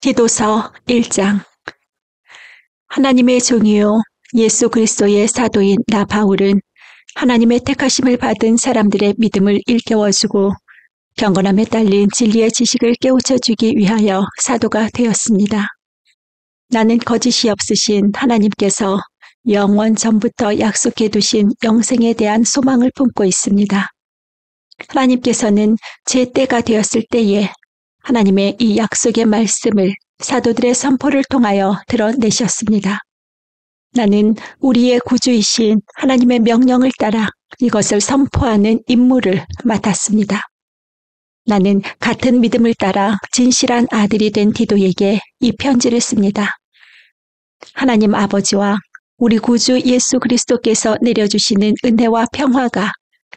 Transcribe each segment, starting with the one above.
디도서 1장. 하나님의 종이요 예수 그리스도의 사도인 나 바울은 하나님의 택하심을 받은 사람들의 믿음을 일깨워주고 경건함에 딸린 진리의 지식을 깨우쳐주기 위하여 사도가 되었습니다. 나는 거짓이 없으신 하나님께서 영원 전부터 약속해 두신 영생에 대한 소망을 품고 있습니다. 하나님께서는 제 때가 되었을 때에 하나님의 이 약속의 말씀을 사도들의 선포를 통하여 드러내셨습니다. 나는 우리의 구주이신 하나님의 명령을 따라 이것을 선포하는 임무를 맡았습니다. 나는 같은 믿음을 따라 진실한 아들이 된 디도에게 이 편지를 씁니다. 하나님 아버지와 우리 구주 예수 그리스도께서 내려주시는 은혜와 평화가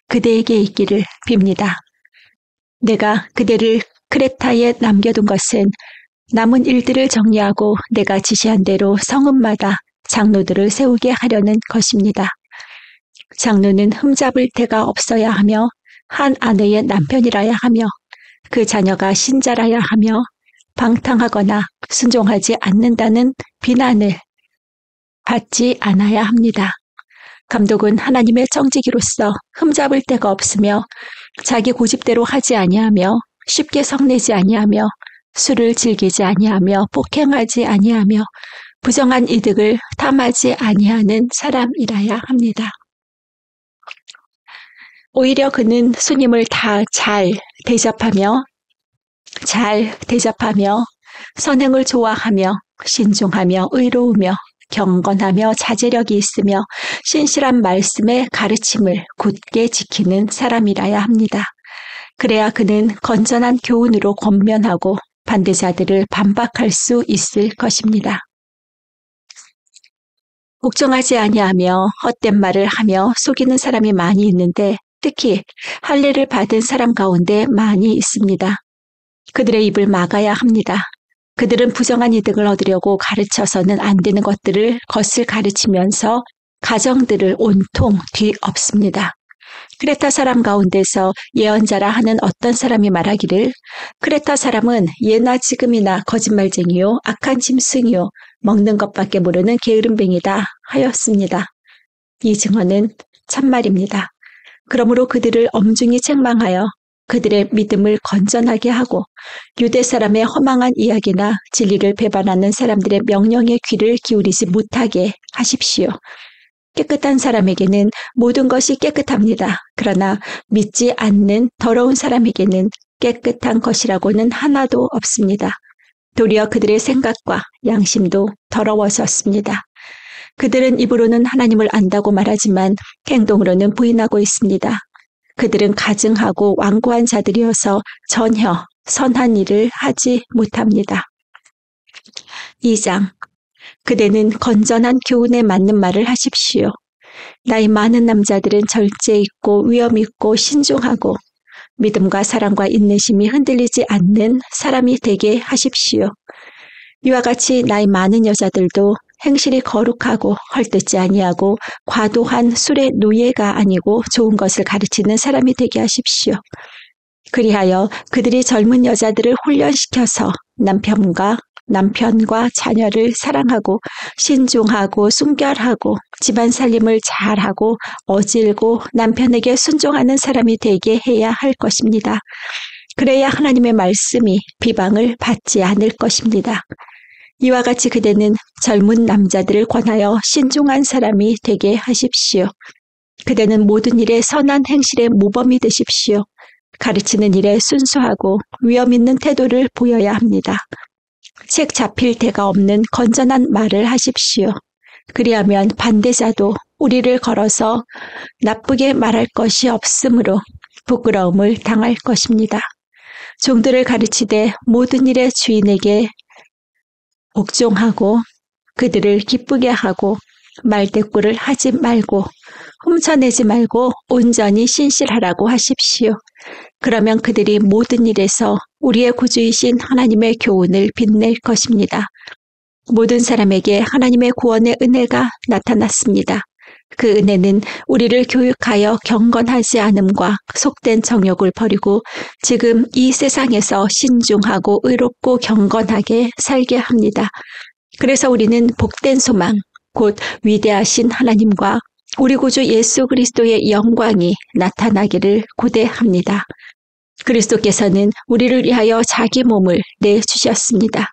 그대에게 있기를 빕니다. 내가 그대를 크레타에 남겨둔 것은 남은 일들을 정리하고 내가 지시한 대로 성읍마다 장로들을 세우게 하려는 것입니다. 장로는 흠잡을 데가 없어야 하며 한 아내의 남편이라야 하며 그 자녀가 신자라야 하며 방탕하거나 순종하지 않는다는 비난을 받지 않아야 합니다. 감독은 하나님의 청지기로서 흠잡을 데가 없으며 자기 고집대로 하지 아니하며 쉽게 성내지 아니하며 술을 즐기지 아니하며 폭행하지 아니하며 부정한 이득을 탐하지 아니하는 사람이라야 합니다. 오히려 그는 스님을 다 잘 대접하며 선행을 좋아하며 신중하며 의로우며 경건하며 자제력이 있으며 신실한 말씀의 가르침을 굳게 지키는 사람이라야 합니다. 그래야 그는 건전한 교훈으로 권면하고 반대자들을 반박할 수 있을 것입니다. 복종하지 아니하며 헛된 말을 하며 속이는 사람이 많이 있는데 특히 할례를 받은 사람 가운데 많이 있습니다. 그들의 입을 막아야 합니다. 그들은 부정한 이득을 얻으려고 가르쳐서는 안 되는 것들을 겉을 가르치면서 가정들을 온통 뒤엎습니다. 크레타 사람 가운데서 예언자라 하는 어떤 사람이 말하기를 크레타 사람은 예나 지금이나 거짓말쟁이요 악한 짐승이요 먹는 것밖에 모르는 게으름뱅이다 하였습니다. 이 증언은 참말입니다. 그러므로 그들을 엄중히 책망하여 그들의 믿음을 건전하게 하고 유대 사람의 허망한 이야기나 진리를 배반하는 사람들의 명령에 귀를 기울이지 못하게 하십시오. 깨끗한 사람에게는 모든 것이 깨끗합니다. 그러나 믿지 않는 더러운 사람에게는 깨끗한 것이라고는 하나도 없습니다. 도리어 그들의 생각과 양심도 더러워졌습니다. 그들은 입으로는 하나님을 안다고 말하지만 행동으로는 부인하고 있습니다. 그들은 가증하고 완고한 자들이어서 전혀 선한 일을 하지 못합니다. 2장. 그대는 건전한 교훈에 맞는 말을 하십시오. 나이 많은 남자들은 절제 있고 위엄 있고 신중하고 믿음과 사랑과 인내심이 흔들리지 않는 사람이 되게 하십시오. 이와 같이 나이 많은 여자들도 행실이 거룩하고 헐뜯지 아니하고 과도한 술의 노예가 아니고 좋은 것을 가르치는 사람이 되게 하십시오. 그리하여 그들이 젊은 여자들을 훈련시켜서 남편과 자녀를 사랑하고 신중하고 순결하고 집안 살림을 잘하고 어질고 남편에게 순종하는 사람이 되게 해야 할 것입니다. 그래야 하나님의 말씀이 비방을 받지 않을 것입니다. 이와 같이 그대는 젊은 남자들을 권하여 신중한 사람이 되게 하십시오. 그대는 모든 일에 선한 행실의 모범이 되십시오. 가르치는 일에 순수하고 위엄 있는 태도를 보여야 합니다. 책 잡힐 데가 없는 건전한 말을 하십시오. 그리하면 반대자도 우리를 걸어서 나쁘게 말할 것이 없으므로 부끄러움을 당할 것입니다. 종들을 가르치되 모든 일의 주인에게 복종하고 그들을 기쁘게 하고 말대꾸를 하지 말고 훔쳐내지 말고 온전히 신실하라고 하십시오. 그러면 그들이 모든 일에서 우리의 구주이신 하나님의 교훈을 빛낼 것입니다. 모든 사람에게 하나님의 구원의 은혜가 나타났습니다. 그 은혜는 우리를 교육하여 경건하지 않음과 속된 정욕을 버리고 지금 이 세상에서 신중하고 의롭고 경건하게 살게 합니다. 그래서 우리는 복된 소망, 곧 위대하신 하나님과 우리 구주 예수 그리스도의 영광이 나타나기를 고대합니다. 그리스도께서는 우리를 위하여 자기 몸을 내주셨습니다.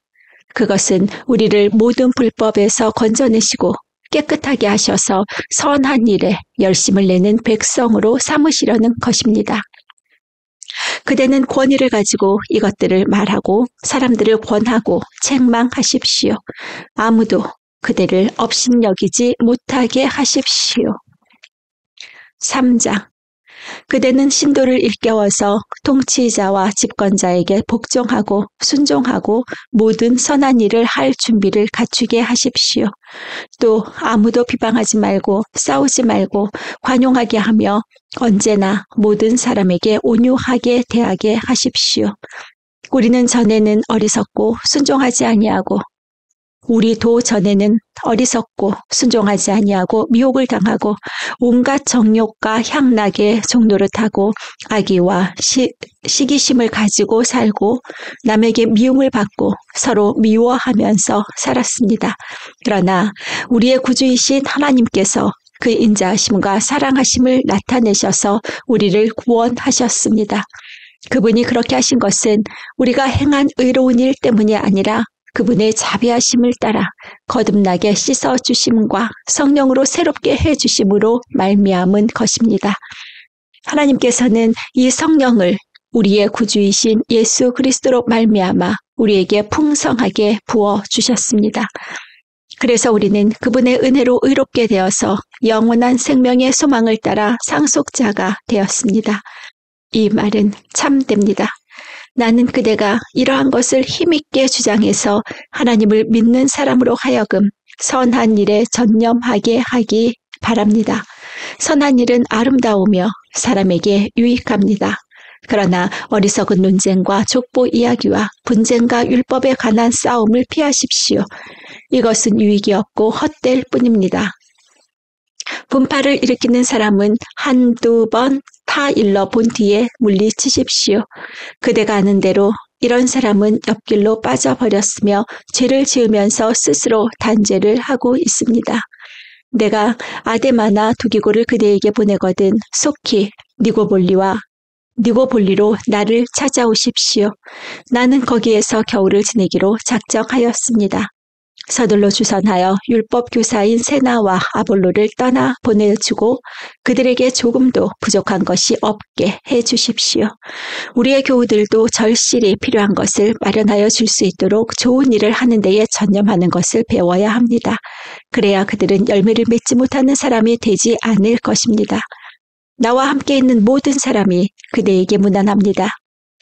그것은 우리를 모든 불법에서 건져내시고 깨끗하게 하셔서 선한 일에 열심을 내는 백성으로 삼으시려는 것입니다. 그대는 권위를 가지고 이것들을 말하고 사람들을 권하고 책망하십시오. 아무도 그대를 업신여기지 못하게 하십시오. 3장. 그대는 신도를 일깨워서 통치자와 집권자에게 복종하고 순종하고 모든 선한 일을 할 준비를 갖추게 하십시오. 또 아무도 비방하지 말고 싸우지 말고 관용하게 하며 언제나 모든 사람에게 온유하게 대하게 하십시오. 우리는 전에는 어리석고 순종하지 아니하고 우리도 전에는 어리석고 순종하지 아니하고 미혹을 당하고 온갖 정욕과 향락의 종노릇하고 악의와 시기심을 가지고 살고 남에게 미움을 받고 서로 미워하면서 살았습니다. 그러나 우리의 구주이신 하나님께서 그 인자하심과 사랑하심을 나타내셔서 우리를 구원하셨습니다. 그분이 그렇게 하신 것은 우리가 행한 의로운 일 때문이 아니라 그분의 자비하심을 따라 거듭나게 씻어주심과 성령으로 새롭게 해주심으로 말미암은 것입니다. 하나님께서는 이 성령을 우리의 구주이신 예수 그리스도로 말미암아 우리에게 풍성하게 부어주셨습니다. 그래서 우리는 그분의 은혜로 의롭게 되어서 영원한 생명의 소망을 따라 상속자가 되었습니다. 이 말은 참됩니다. 나는 그대가 이러한 것을 힘있게 주장해서 하나님을 믿는 사람으로 하여금 선한 일에 전념하게 하기 바랍니다. 선한 일은 아름다우며 사람에게 유익합니다. 그러나 어리석은 논쟁과 족보 이야기와 분쟁과 율법에 관한 싸움을 피하십시오. 이것은 유익이 없고 헛될 뿐입니다. 분파를 일으키는 사람은 한두 번 타 일러 본 뒤에 물리치십시오. 그대가 아는 대로 이런 사람은 옆길로 빠져버렸으며 죄를 지으면서 스스로 단죄를 하고 있습니다. 내가 아데마나 두기고를 그대에게 보내거든 속히 니고볼리로 나를 찾아오십시오. 나는 거기에서 겨울을 지내기로 작정하였습니다. 서둘러 주선하여 율법 교사인 세나와 아볼로를 떠나 보내주고 그들에게 조금도 부족한 것이 없게 해주십시오. 우리의 교우들도 절실히 필요한 것을 마련하여 줄 수 있도록 좋은 일을 하는 데에 전념하는 것을 배워야 합니다. 그래야 그들은 열매를 맺지 못하는 사람이 되지 않을 것입니다. 나와 함께 있는 모든 사람이 그대에게 무난합니다.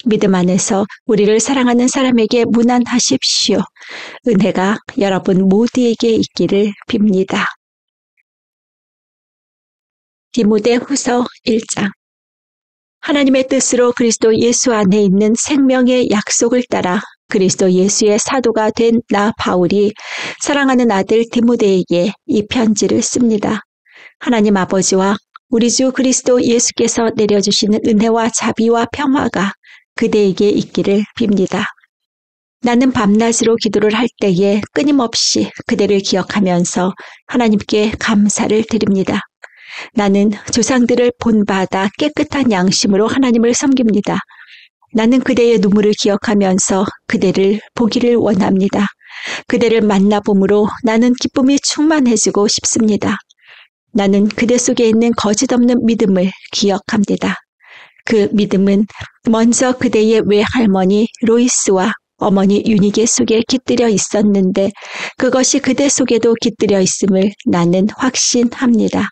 믿음 안에서 우리를 사랑하는 사람에게 무난하십시오. 은혜가 여러분 모두에게 있기를 빕니다. 디모데후서 1장. 하나님의 뜻으로 그리스도 예수 안에 있는 생명의 약속을 따라 그리스도 예수의 사도가 된 나 바울이 사랑하는 아들 디모데에게 이 편지를 씁니다. 하나님 아버지와 우리 주 그리스도 예수께서 내려주시는 은혜와 자비와 평화가 그대에게 있기를 빕니다. 나는 밤낮으로 기도를 할 때에 끊임없이 그대를 기억하면서 하나님께 감사를 드립니다. 나는 조상들을 본받아 깨끗한 양심으로 하나님을 섬깁니다. 나는 그대의 눈물을 기억하면서 그대를 보기를 원합니다. 그대를 만나봄으로 나는 기쁨이 충만해지고 싶습니다. 나는 그대 속에 있는 거짓 없는 믿음을 기억합니다. 그 믿음은 먼저 그대의 외할머니 로이스와 어머니 유니게 속에 깃들여 있었는데 그것이 그대 속에도 깃들여 있음을 나는 확신합니다.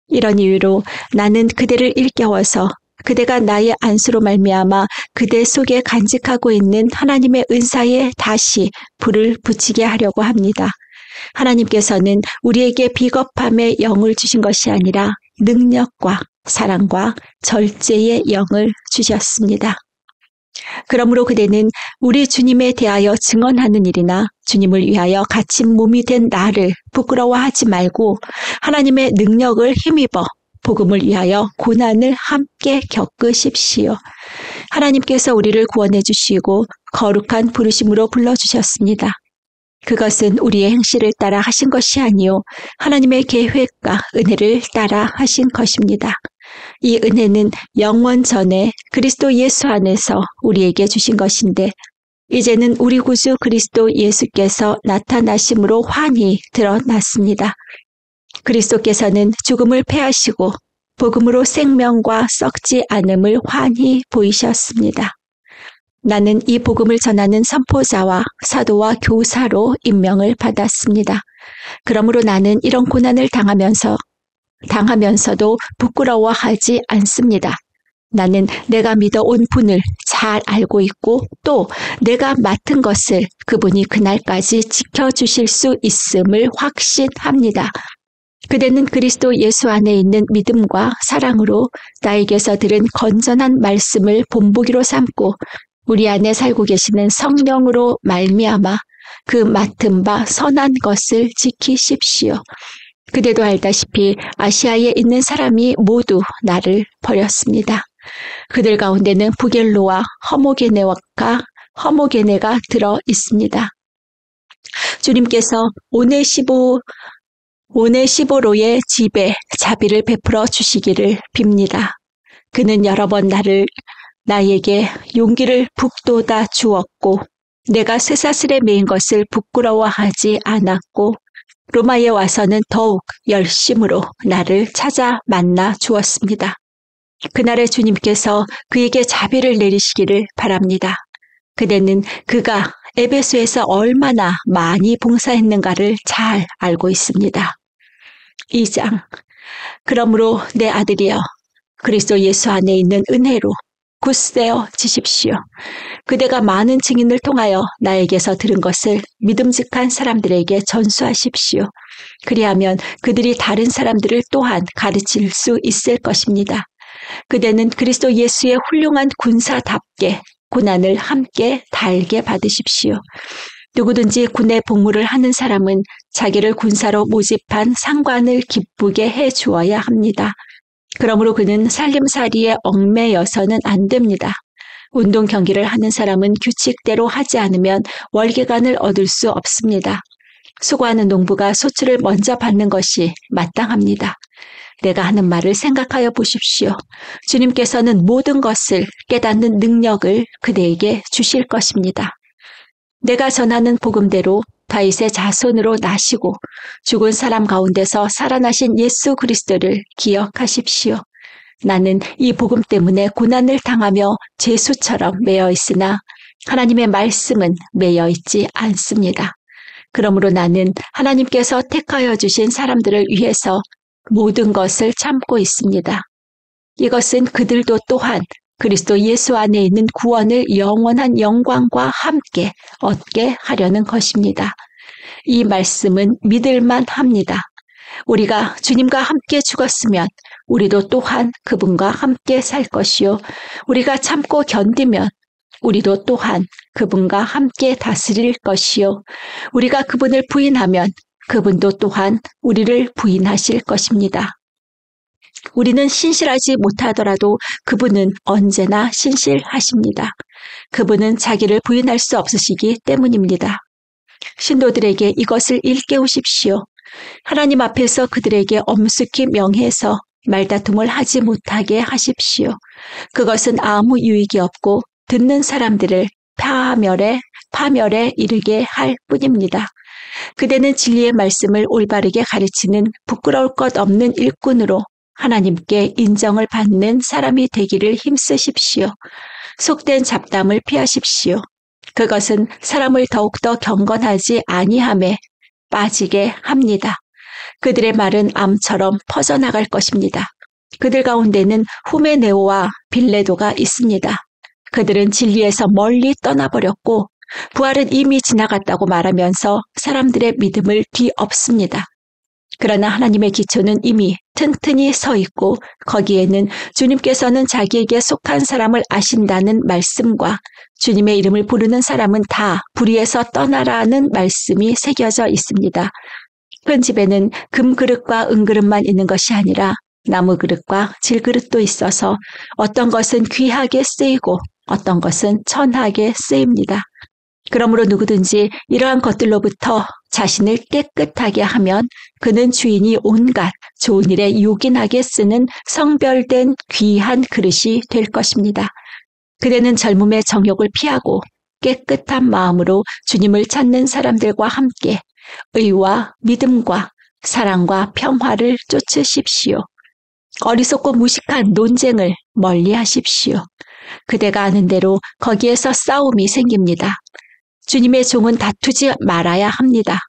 이런 이유로 나는 그대를 일깨워서 그대가 나의 안수로 말미암아 그대 속에 간직하고 있는 하나님의 은사에 다시 불을 붙이게 하려고 합니다. 하나님께서는 우리에게 비겁함의 영을 주신 것이 아니라 능력과 사랑과 절제의 영을 주셨습니다. 그러므로 그대는 우리 주님에 대하여 증언하는 일이나 주님을 위하여 갇힌 몸이 된 나를 부끄러워하지 말고 하나님의 능력을 힘입어 복음을 위하여 고난을 함께 겪으십시오. 하나님께서 우리를 구원해 주시고 거룩한 부르심으로 불러주셨습니다. 그것은 우리의 행실을 따라 하신 것이 아니요 하나님의 계획과 은혜를 따라 하신 것입니다. 이 은혜는 영원 전에 그리스도 예수 안에서 우리에게 주신 것인데 이제는 우리 구주 그리스도 예수께서 나타나심으로 환히 드러났습니다. 그리스도께서는 죽음을 패하시고 복음으로 생명과 썩지 않음을 환히 보이셨습니다. 나는 이 복음을 전하는 선포자와 사도와 교사로 임명을 받았습니다. 그러므로 나는 이런 고난을 당하면서도 부끄러워하지 않습니다. 나는 내가 믿어 온 분을 잘 알고 있고 또 내가 맡은 것을 그분이 그날까지 지켜주실 수 있음을 확신합니다. 그대는 그리스도 예수 안에 있는 믿음과 사랑으로 나에게서 들은 건전한 말씀을 본보기로 삼고 우리 안에 살고 계시는 성령으로 말미암아 그 맡은 바 선한 것을 지키십시오. 그대도 알다시피 아시아에 있는 사람이 모두 나를 버렸습니다. 그들 가운데는 부겔로와 허모게네가 들어 있습니다. 주님께서 오네시보로의 집에 자비를 베풀어 주시기를 빕니다. 그는 여러 번 나에게 용기를 북돋아 주었고 내가 쇠사슬에 매인 것을 부끄러워하지 않았고 로마에 와서는 더욱 열심으로 나를 찾아 만나 주었습니다. 그날에 주님께서 그에게 자비를 내리시기를 바랍니다. 그대는 그가 에베소에서 얼마나 많이 봉사했는가를 잘 알고 있습니다. 2장. 그러므로 내 아들이여 그리스도 예수 안에 있는 은혜로 굳세어 지십시오. 그대가 많은 증인을 통하여 나에게서 들은 것을 믿음직한 사람들에게 전수하십시오. 그리하면 그들이 다른 사람들을 또한 가르칠 수 있을 것입니다. 그대는 그리스도 예수의 훌륭한 군사답게 고난을 함께 달게 받으십시오. 누구든지 군의 복무를 하는 사람은 자기를 군사로 모집한 상관을 기쁘게 해 주어야 합니다. 그러므로 그는 살림살이에 얽매여서는 안 됩니다. 운동 경기를 하는 사람은 규칙대로 하지 않으면 월계관을 얻을 수 없습니다. 수고하는 농부가 소출을 먼저 받는 것이 마땅합니다. 내가 하는 말을 생각하여 보십시오. 주님께서는 모든 것을 깨닫는 능력을 그대에게 주실 것입니다. 내가 전하는 복음대로 다윗의 자손으로 나시고 죽은 사람 가운데서 살아나신 예수 그리스도를 기억하십시오. 나는 이 복음 때문에 고난을 당하며 죄수처럼 매여 있으나 하나님의 말씀은 매여 있지 않습니다. 그러므로 나는 하나님께서 택하여 주신 사람들을 위해서 모든 것을 참고 있습니다. 이것은 그들도 또한 그리스도 예수 안에 있는 구원을 영원한 영광과 함께 얻게 하려는 것입니다. 이 말씀은 믿을만 합니다. 우리가 주님과 함께 죽었으면 우리도 또한 그분과 함께 살 것이요. 우리가 참고 견디면 우리도 또한 그분과 함께 다스릴 것이요. 우리가 그분을 부인하면 그분도 또한 우리를 부인하실 것입니다. 우리는 신실하지 못하더라도 그분은 언제나 신실하십니다. 그분은 자기를 부인할 수 없으시기 때문입니다. 신도들에게 이것을 일깨우십시오. 하나님 앞에서 그들에게 엄숙히 명해서 말다툼을 하지 못하게 하십시오. 그것은 아무 유익이 없고 듣는 사람들을 파멸에 이르게 할 뿐입니다. 그대는 진리의 말씀을 올바르게 가르치는 부끄러울 것 없는 일꾼으로 하나님께 인정을 받는 사람이 되기를 힘쓰십시오. 속된 잡담을 피하십시오. 그것은 사람을 더욱더 경건하지 아니함에 빠지게 합니다. 그들의 말은 암처럼 퍼져나갈 것입니다. 그들 가운데는 후메네오와 빌레도가 있습니다. 그들은 진리에서 멀리 떠나버렸고 부활은 이미 지나갔다고 말하면서 사람들의 믿음을 뒤엎습니다. 그러나 하나님의 기초는 이미 튼튼히 서 있고 거기에는 주님께서는 자기에게 속한 사람을 아신다는 말씀과 주님의 이름을 부르는 사람은 다 불의에서 떠나라는 말씀이 새겨져 있습니다. 큰 집에는 금그릇과 은그릇만 있는 것이 아니라 나무 그릇과 질그릇도 있어서 어떤 것은 귀하게 쓰이고 어떤 것은 천하게 쓰입니다. 그러므로 누구든지 이러한 것들로부터 자신을 깨끗하게 하면 그는 주인이 온갖 좋은 일에 요긴하게 쓰는 성별된 귀한 그릇이 될 것입니다. 그대는 젊음의 정욕을 피하고 깨끗한 마음으로 주님을 찾는 사람들과 함께 의와 믿음과 사랑과 평화를 쫓으십시오. 어리석고 무식한 논쟁을 멀리하십시오. 그대가 아는 대로 거기에서 싸움이 생깁니다. 주님의 종은 다투지 말아야 합니다.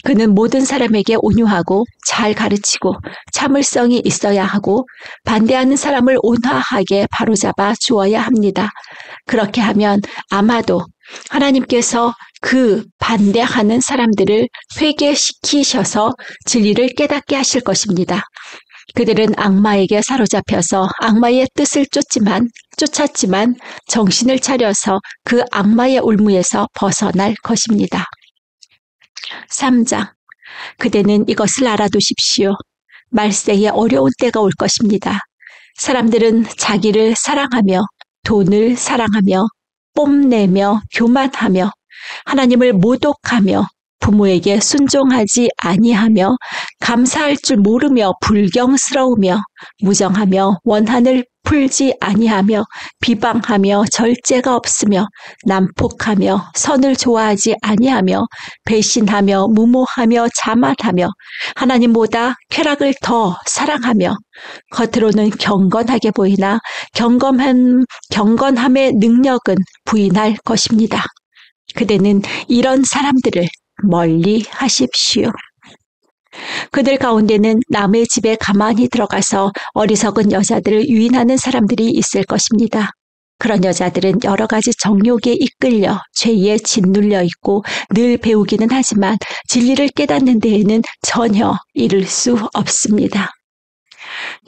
그는 모든 사람에게 온유하고 잘 가르치고 참을성이 있어야 하고 반대하는 사람을 온화하게 바로잡아 주어야 합니다. 그렇게 하면 아마도 하나님께서 그 반대하는 사람들을 회개시키셔서 진리를 깨닫게 하실 것입니다. 그들은 악마에게 사로잡혀서 악마의 뜻을 쫓았지만 정신을 차려서 그 악마의 올무에서 벗어날 것입니다. 3장. 그대는 이것을 알아두십시오. 말세에 어려운 때가 올 것입니다. 사람들은 자기를 사랑하며 돈을 사랑하며 뽐내며 교만하며 하나님을 모독하며 부모에게 순종하지 아니하며 감사할 줄 모르며 불경스러우며 무정하며 원한을 풀지 아니하며 비방하며 절제가 없으며 난폭하며 선을 좋아하지 아니하며 배신하며 무모하며 자만하며 하나님보다 쾌락을 더 사랑하며 겉으로는 경건하게 보이나 경건함의 능력은 부인할 것입니다. 그대는 이런 사람들을 멀리 하십시오. 그들 가운데는 남의 집에 가만히 들어가서 어리석은 여자들을 유인하는 사람들이 있을 것입니다. 그런 여자들은 여러 가지 정욕에 이끌려 죄에 짓눌려 있고 늘 배우기는 하지만 진리를 깨닫는 데에는 전혀 이를 수 없습니다.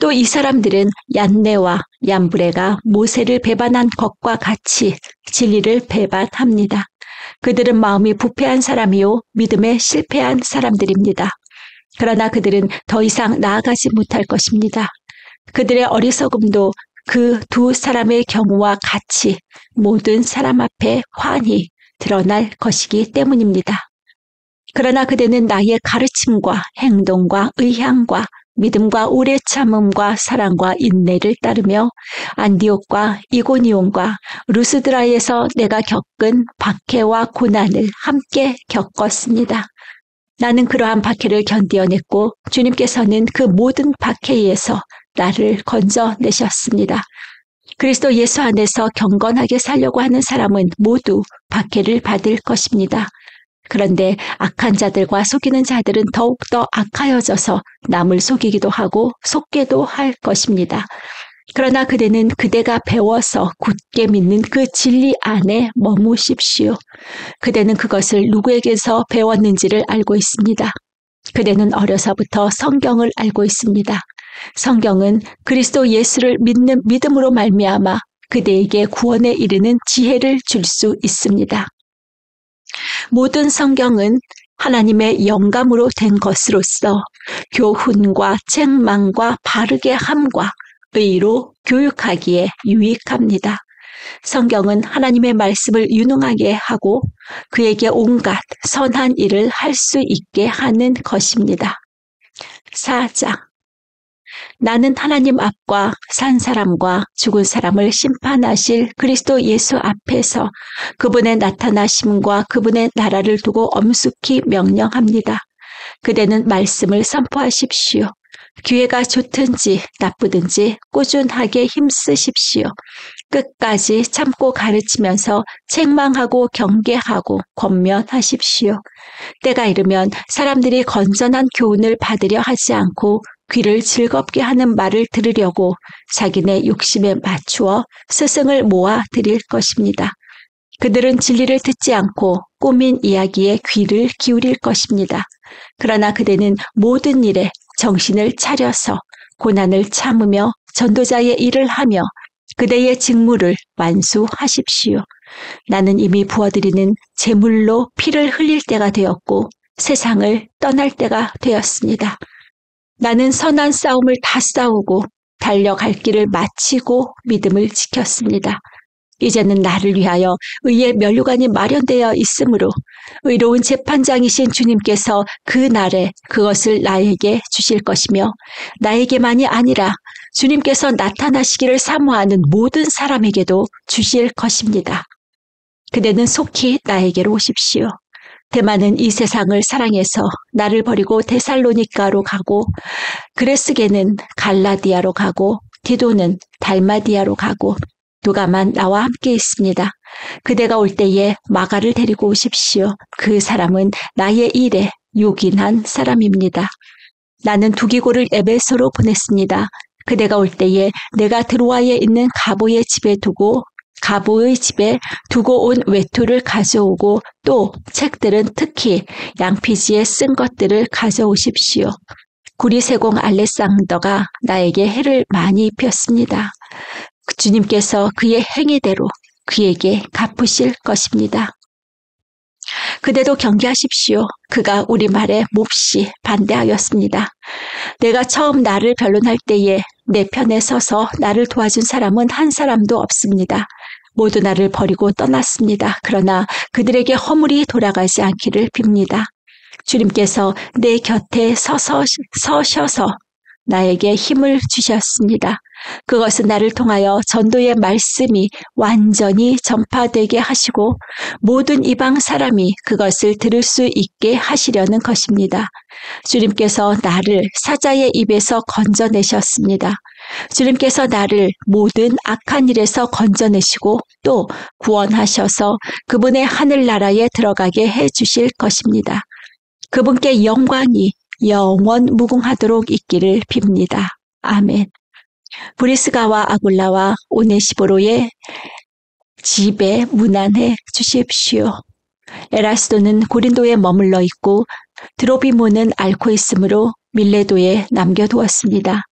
또 이 사람들은 얀네와 얀브레가 모세를 배반한 것과 같이 진리를 배반합니다. 그들은 마음이 부패한 사람이요 믿음에 실패한 사람들입니다. 그러나 그들은 더 이상 나아가지 못할 것입니다. 그들의 어리석음도 그 두 사람의 경우와 같이 모든 사람 앞에 환히 드러날 것이기 때문입니다. 그러나 그대는 나의 가르침과 행동과 의향과 믿음과 오래 참음과 사랑과 인내를 따르며 안디옥과 이고니온과 루스드라에서 내가 겪은 박해와 고난을 함께 겪었습니다. 나는 그러한 박해를 견디어냈고 주님께서는 그 모든 박해에서 나를 건져내셨습니다. 그리스도 예수 안에서 경건하게 살려고 하는 사람은 모두 박해를 받을 것입니다. 그런데 악한 자들과 속이는 자들은 더욱더 악하여져서 남을 속이기도 하고 속게도 할 것입니다. 그러나 그대는 그대가 배워서 굳게 믿는 그 진리 안에 머무십시오. 그대는 그것을 누구에게서 배웠는지를 알고 있습니다. 그대는 어려서부터 성경을 알고 있습니다. 성경은 그리스도 예수를 믿는 믿음으로 말미암아 그대에게 구원에 이르는 지혜를 줄 수 있습니다. 모든 성경은 하나님의 영감으로 된 것으로서 교훈과 책망과 바르게 함과 의로 교육하기에 유익합니다. 성경은 하나님의 말씀을 유능하게 하고 그에게 온갖 선한 일을 할 수 있게 하는 것입니다. 4장. 나는 하나님 앞과 산 사람과 죽은 사람을 심판하실 그리스도 예수 앞에서 그분의 나타나심과 그분의 나라를 두고 엄숙히 명령합니다. 그대는 말씀을 선포하십시오. 기회가 좋든지 나쁘든지 꾸준하게 힘쓰십시오. 끝까지 참고 가르치면서 책망하고 경계하고 권면하십시오. 때가 이르면 사람들이 건전한 교훈을 받으려 하지 않고 귀를 즐겁게 하는 말을 들으려고 자기네 욕심에 맞추어 스승을 모아 드릴 것입니다. 그들은 진리를 듣지 않고 꾸민 이야기에 귀를 기울일 것입니다. 그러나 그대는 모든 일에 정신을 차려서 고난을 참으며 전도자의 일을 하며 그대의 직무를 완수하십시오. 나는 이미 부어드리는 제물로 피를 흘릴 때가 되었고 세상을 떠날 때가 되었습니다. 나는 선한 싸움을 다 싸우고 달려갈 길을 마치고 믿음을 지켰습니다. 이제는 나를 위하여 의의 면류관이 마련되어 있으므로 의로운 재판장이신 주님께서 그 날에 그것을 나에게 주실 것이며 나에게만이 아니라 주님께서 나타나시기를 사모하는 모든 사람에게도 주실 것입니다. 그대는 속히 나에게로 오십시오. 데마는 이 세상을 사랑해서 나를 버리고 데살로니가로 가고 그레스게는 갈라디아로 가고 디도는 달마디아로 가고 누가만 나와 함께 있습니다. 그대가 올 때에 마가를 데리고 오십시오. 그 사람은 나의 일에 요긴한 사람입니다. 나는 두기고를 에베소로 보냈습니다. 그대가 올 때에 내가 드로아에 있는 가보의 집에 두고 가보의 집에 두고 온 외투를 가져오고 또 책들은 특히 양피지에 쓴 것들을 가져오십시오. 구리세공 알렉산더가 나에게 해를 많이 입혔습니다. 주님께서 그의 행위대로 그에게 갚으실 것입니다. 그대도 경계하십시오. 그가 우리 말에 몹시 반대하였습니다. 내가 처음 나를 변론할 때에 내 편에 서서 나를 도와준 사람은 한 사람도 없습니다. 모두 나를 버리고 떠났습니다. 그러나 그들에게 허물이 돌아가지 않기를 빕니다. 주님께서 내 곁에 서셔서 나에게 힘을 주셨습니다. 그것은 나를 통하여 전도의 말씀이 완전히 전파되게 하시고 모든 이방 사람이 그것을 들을 수 있게 하시려는 것입니다. 주님께서 나를 사자의 입에서 건져내셨습니다. 주님께서 나를 모든 악한 일에서 건져내시고 또 구원하셔서 그분의 하늘나라에 들어가게 해주실 것입니다. 그분께 영광이 영원 무궁하도록 있기를 빕니다. 아멘. 브리스가와 아굴라와 오네시보로의 집에 문안해 주십시오. 에라스도는 고린도에 머물러 있고 드로비모는 앓고 있으므로 밀레도에 남겨두었습니다.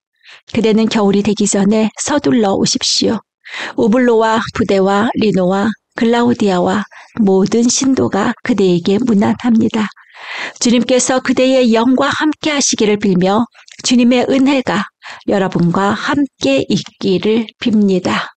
그대는 겨울이 되기 전에 서둘러 오십시오. 우블로와 부데와 리노와 글라우디아와 모든 신도가 그대에게 문안합니다. 주님께서 그대의 영과 함께 하시기를 빌며 주님의 은혜가 여러분과 함께 있기를 빕니다.